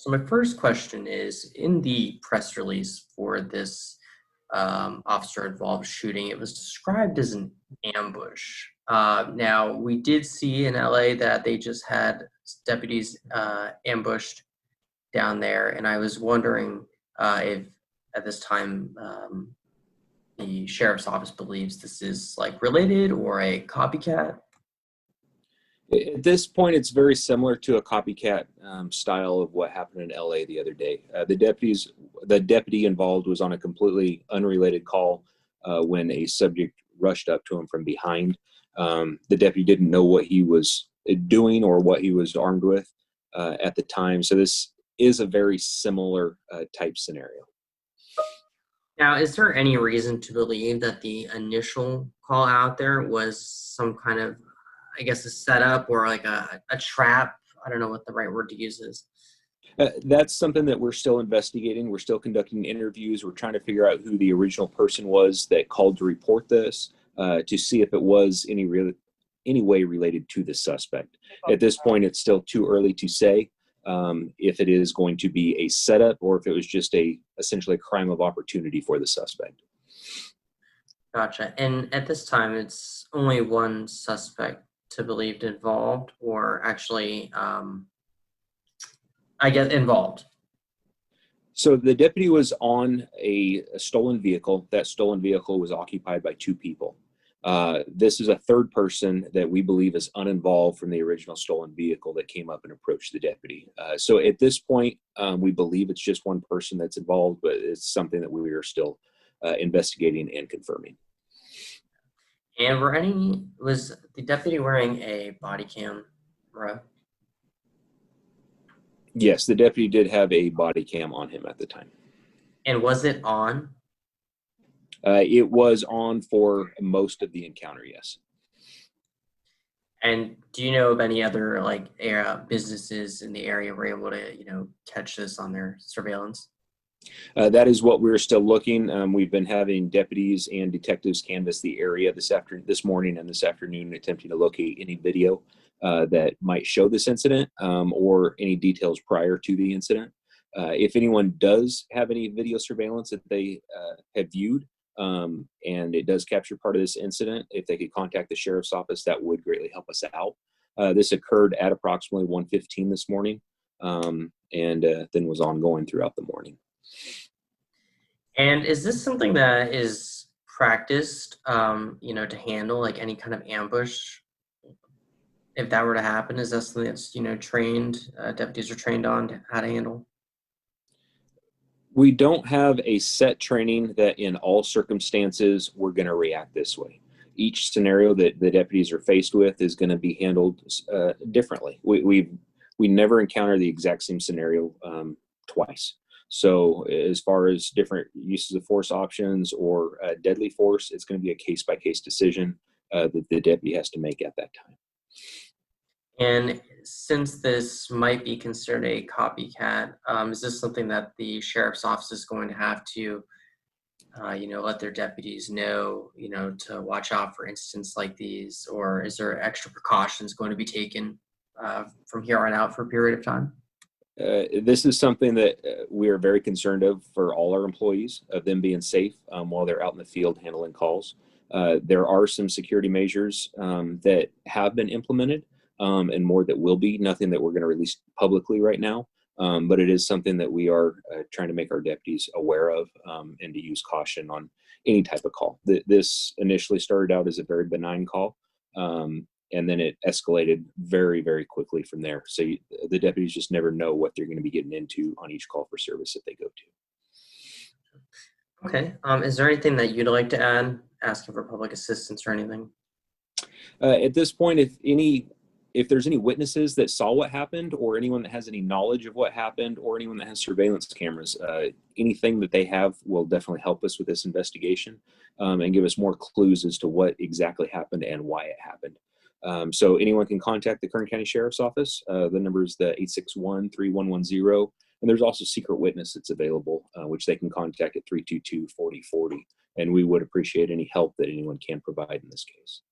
So my first question is, in the press release for this officer-involved shooting, it was described as an ambush. Now, we did see in LA that they just had deputies ambushed down there, and I was wondering if at this time the sheriff's office believes this is like related or a copycat. At this point, it's very similar to a copycat style of what happened in LA the other day. The deputy involved was on a completely unrelated call when a subject rushed up to him from behind. The deputy didn't know what he was doing or what he was armed with at the time. So this is a very similar type scenario. Now, is there any reason to believe that the initial call out there was some kind of, I guess, a setup or like a trap? I don't know what the right word to use is. That's something that we're still investigating. We're still conducting interviews. We're trying to figure out who the original person was that called to report this to see if it was any way related to the suspect. At this point, it's still too early to say if it is going to be a setup or if it was just essentially a crime of opportunity for the suspect. Gotcha. And at this time, it's only one suspect to believed involved, or actually, I guess involved. So the deputy was on a stolen vehicle. That stolen vehicle was occupied by two people. This is a third person that we believe is uninvolved from the original stolen vehicle that came up and approached the deputy. So at this point, we believe it's just one person that's involved, but it's something that we are still investigating and confirming. And was the deputy wearing a body cam, right? Yes, the deputy did have a body cam on him at the time. And was it on? It was on for most of the encounter, yes. And do you know of any other like businesses in the area were able to, catch this on their surveillance? That is what we're still looking. We've been having deputies and detectives canvass the area this morning and this afternoon, attempting to locate any video that might show this incident or any details prior to the incident. If anyone does have any video surveillance that they have viewed and it does capture part of this incident, if they could contact the sheriff's office, that would greatly help us out. This occurred at approximately 1:15 this morning and then was ongoing throughout the morning. And is this something that is practiced, to handle like any kind of ambush? If that were to happen, is that something that's, trained, deputies are trained on how to handle? We don't have a set training that in all circumstances we're going to react this way. Each scenario that the deputies are faced with is going to be handled differently. We never encounter the exact same scenario twice. So as far as different uses of force options or deadly force, it's going to be a case-by-case decision that the deputy has to make at that time. And since this might be considered a copycat, is this something that the sheriff's office is going to have to, let their deputies know, to watch out for incidents like these? Or is there extra precautions going to be taken from here on out for a period of time? This is something that we are very concerned of for all our employees, of them being safe while they're out in the field handling calls. There are some security measures that have been implemented and more that will be. Nothing that we're going to release publicly right now, but it is something that we are trying to make our deputies aware of and to use caution on any type of call. This initially started out as a very benign call. And then it escalated very, very quickly from there. So the deputies just never know what they're going to be getting into on each call for service that they go to. Okay. Is there anything that you'd like to add, asking for public assistance or anything? At this point, if there's any witnesses that saw what happened or anyone that has any knowledge of what happened or anyone that has surveillance cameras, anything that they have will definitely help us with this investigation and give us more clues as to what exactly happened and why it happened. So anyone can contact the Kern County Sheriff's Office. The number is the 861-3110. And there's also secret witness that's available, which they can contact at 322-4040. And we would appreciate any help that anyone can provide in this case.